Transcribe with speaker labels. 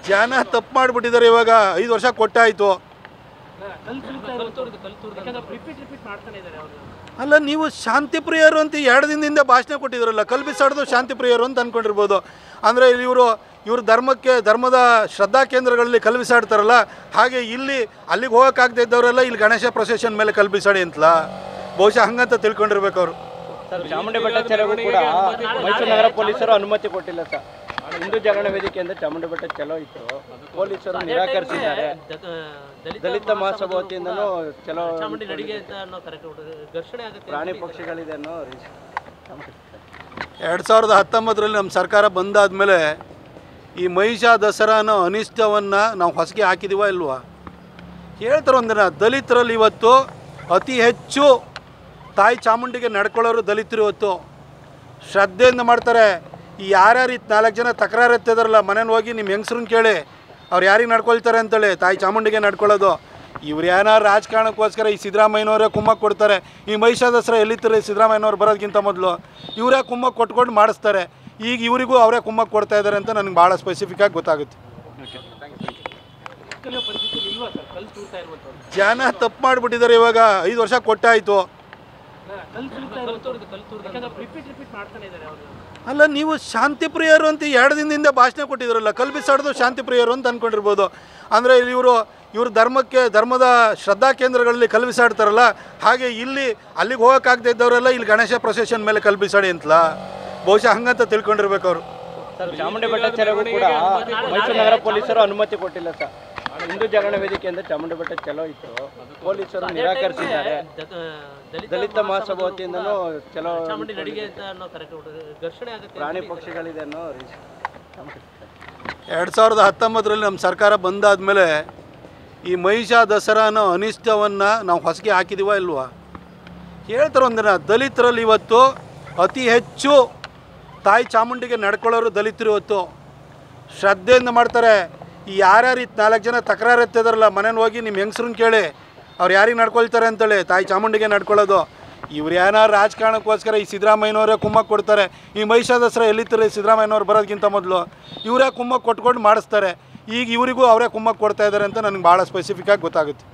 Speaker 1: ಜನ ತಪ್ಪು ಮಾಡಿಬಿಟ್ಟಿದ್ದಾರೆ. ಇವಾಗ 5 ವರ್ಷ ಕೊಟ್ಟಾಯಿತು. ಅಲ್ಲ, ನೀವು ಶಾಂತಿ ಪ್ರಿಯರು ಅಂತ 2 ದಿನದಿಂದ ಭಾಷಣ ಕೊಟ್ಟಿದ್ರಲ್ಲ, ಕಲ್ಲು ಬಿಸಾಡೋದು ಶಾಂತಿ ಪ್ರಿಯರು ಅಂತ ಅಂದ್ಕೊಂಡಿರ್ಬೋದು. ಅಂದರೆ ಇವರು ಧರ್ಮದ ಶ್ರದ್ಧಾ ಕೇಂದ್ರಗಳಲ್ಲಿ ಕಲ್ಲು ಬಿಸಾಡ್ತಾರಲ್ಲ, ಹಾಗೆ ಅಲ್ಲಿಗೆ ಹೋಗೋಕ್ಕಾಗದೇ ಇದ್ದವರೆಲ್ಲ ಇಲ್ಲಿ ಗಣೇಶ ಪ್ರೊಸೆಷನ್ ಮೇಲೆ ಕಲ್ಲು ಬಿಸಾಡಿ ಅಂತಲ್ಲ, ಬಹುಶಃ ಹಂಗಂತ ತಿಳ್ಕೊಂಡಿರ್ಬೇಕು ಅವರು.
Speaker 2: ಸರ್, ಚಾಮುಂಡಿ ಬೆಟ್ಟ ಚಲೋಗೂ ಕೂಡ ಮೈಸೂರು ನಗರ ಪೊಲೀಸರು ಅನುಮತಿ ಕೊಟ್ಟಿಲ್ಲ ಸರ್. ಹಿಂದೂ ಜಾಗರಣ ವೇದಿಕೆಯಿಂದ ಚಾಮುಂಡಿ ಬೆಟ್ಟ ಚಲೋ ಇತ್ತು, ಪೊಲೀಸರು ನಿರಾಕರಿಸಿದ್ದಾರೆ. ದಲಿತ ಮಹಾಸಭಾ ವತಿಯಿಂದನೂ ಚಲೋ ಪ್ರಾಣಿ ಪಕ್ಷಿಗಳಿದೆ ಅನ್ನೋ
Speaker 1: 2019ರಲ್ಲಿ ನಮ್ಮ ಸರ್ಕಾರ ಬಂದಾದಮೇಲೆ ಈ ಮಹಿಷ ದಸರಾ ಅನ್ನೋ ಅನಿಷ್ಟವನ್ನು ನಾವು ಹೊಸಗೆ ಹಾಕಿದೀವ ಇಲ್ವಾ? ಹೇಳ್ತಾರೆ ಒಂದಿನ, ದಲಿತರಲ್ಲಿ ಇವತ್ತು ಅತಿ ಹೆಚ್ಚು ತಾಯಿ ಚಾಮುಂಡಿಗೆ ನಡ್ಕೊಳ್ಳೋರು ದಲಿತರು ಇವತ್ತು ಶ್ರದ್ಧೆಯಿಂದ ಮಾಡ್ತಾರೆ. ಈ ಯಾರ್ಯಾರು 4 ಜನ ತಕರಾರು ಎತ್ತಿದಾರಲ್ಲ, ಮನೇಲಿ ಹೋಗಿ ನಿಮ್ಮ ಹೆಂಗಸ್ರನ್ನ ಕೇಳಿ ಅವ್ರು ಯಾರಿಗೆ ನಡ್ಕೊಳ್ತಾರೆ ಅಂತೇಳಿ, ತಾಯಿ ಚಾಮುಂಡಿಗೆ ನಡ್ಕೊಳ್ಳೋದು. ಇವ್ರು ಏನಾರು ರಾಜಕಾರಣಕ್ಕೋಸ್ಕರ ಈ ಸಿದ್ದರಾಮಯ್ಯನವರೇ ಕುಮ್ಮಕ್ಕೆ ಕೊಡ್ತಾರೆ. ಈ ಮಹಿಷ ದಸರಾ ಎಲ್ಲಿತ್ತಾರೆ ಸಿದ್ದರಾಮಯ್ಯನವ್ರು ಬರೋದಕ್ಕಿಂತ ಮೊದಲು ಇವರೇ ಕುಮ್ಮಕ್ಕೆ ಕೊಟ್ಕೊಂಡು ಮಾಡಿಸ್ತಾರೆ. ಈಗ ಇವರಿಗೂ ಅವರೇ ಕುಮ್ಮಕ್ಕೆ ಕೊಡ್ತಾ ಇದ್ದಾರೆ ಅಂತ ನನಗೆ ಭಾಳ ಸ್ಪೆಸಿಫಿಕ್ಕಾಗಿ ಗೊತ್ತಾಗುತ್ತೆ. ಜನ ತಪ್ಪು ಮಾಡಿಬಿಟ್ಟಿದ್ದಾರೆ. ಇವಾಗ 5 ವರ್ಷ ಕೊಟ್ಟಾಯಿತು. ಅಲ್ಲ, ನೀವು ಶಾಂತಿ ಪ್ರಿಯರು ಅಂತ 2 ದಿನದಿಂದ ಭಾಷಣ ಕೊಟ್ಟಿದ್ರಲ್ಲ, ಕಲ್ಲು ಬಿಸಾಡೋದು ಶಾಂತಿ ಪ್ರಿಯರು ಅಂತ ಅಂದ್ಕೊಂಡಿರ್ಬೋದು. ಅಂದರೆ ಇವರು ಧರ್ಮದ ಶ್ರದ್ಧಾ ಕೇಂದ್ರಗಳಲ್ಲಿ ಕಲ್ಲು ಬಿಸಾಡ್ತಾರಲ್ಲ, ಹಾಗೆ ಅಲ್ಲಿಗೆ ಹೋಗೋಕ್ಕಾಗದೇ ಇದ್ದವರೆಲ್ಲ ಇಲ್ಲಿ ಗಣೇಶ ಪ್ರೊಸೆಷನ್ ಮೇಲೆ ಕಲ್ಲು ಬಿಸಾಡಿ ಅಂತಲ್ಲ, ಬಹುಶಃ ಹಂಗಂತ ತಿಳ್ಕೊಂಡಿರ್ಬೇಕು ಅವರು.
Speaker 2: ಸರ್, ಚಾಮುಂಡಿ ಬೆಟ್ಟ ಚಲೋಗೂ ಕೂಡ ಮೈಸೂರು ನಗರ ಪೊಲೀಸರು ಅನುಮತಿ ಕೊಟ್ಟಿಲ್ಲ ಸರ್. ಹಿಂದೂ ಜಾಗರಣ ವೇದಿಕೆಯಿಂದ ಚಾಮುಂಡಿ ಬೆಟ್ಟ ಚಲೋ ಇತ್ತು, ಪೊಲೀಸರು ನಿರಾಕರಿಸಿದ್ದಾರೆ. ದಲಿತ ಮಹಾಸಭಾ ವತಿಯಿಂದನೂ ಚಲೋ ಪ್ರಾಣಿ ಪಕ್ಷಿಗಳಿದೆ ಅನ್ನೋ
Speaker 1: 2019ರಲ್ಲಿ ನಮ್ಮ ಸರ್ಕಾರ ಬಂದಾದಮೇಲೆ ಈ ಮಹಿಷ ದಸರಾ ಅನ್ನೋ ಅನಿಷ್ಟವನ್ನು ನಾವು ಹೊಸಗೆ ಹಾಕಿದೀವ ಇಲ್ವಾ? ಹೇಳ್ತಾರೆ ಒಂದಿನ, ದಲಿತರಲ್ಲಿ ಇವತ್ತು ಅತಿ ಹೆಚ್ಚು ತಾಯಿ ಚಾಮುಂಡಿಗೆ ನಡ್ಕೊಳ್ಳೋರು ದಲಿತರು ಇವತ್ತು ಶ್ರದ್ಧೆಯಿಂದ ಮಾಡ್ತಾರೆ. ಈ ಯಾರ್ಯಾರು 4 ಜನ ತಕರಾರು ಎತ್ತಿದಾರಲ್ಲ, ಮನೇಲಿ ಹೋಗಿ ನಿಮ್ಮ ಹೆಂಗಸ್ರನ್ನ ಕೇಳಿ ಅವ್ರು ಯಾರಿಗೆ ನಡ್ಕೊಳ್ತಾರೆ ಅಂತೇಳಿ, ತಾಯಿ ಚಾಮುಂಡಿಗೆ ನಡ್ಕೊಳ್ಳೋದು. ಇವ್ರು ಏನಾರು ರಾಜಕಾರಣಕ್ಕೋಸ್ಕರ ಈ ಸಿದ್ದರಾಮಯ್ಯನವರೇ ಕುಮ್ಮಕ್ಕೆ ಕೊಡ್ತಾರೆ. ಈ ಮಹಿಷ ದಸರಾ ಎಲ್ಲಿತ್ತಾರೆ ಸಿದ್ದರಾಮಯ್ಯನವ್ರು ಬರೋದಕ್ಕಿಂತ ಮೊದಲು ಇವರೇ ಕುಮ್ಮಕ್ಕೆ ಕೊಟ್ಕೊಂಡು ಮಾಡಿಸ್ತಾರೆ. ಈಗ ಇವರಿಗೂ ಅವರೇ ಕುಮ್ಮಕ್ಕೆ ಕೊಡ್ತಾ ಇದ್ದಾರೆ ಅಂತ ನನಗೆ ಭಾಳ ಸ್ಪೆಸಿಫಿಕ್ಕಾಗಿ ಗೊತ್ತಾಗುತ್ತೆ.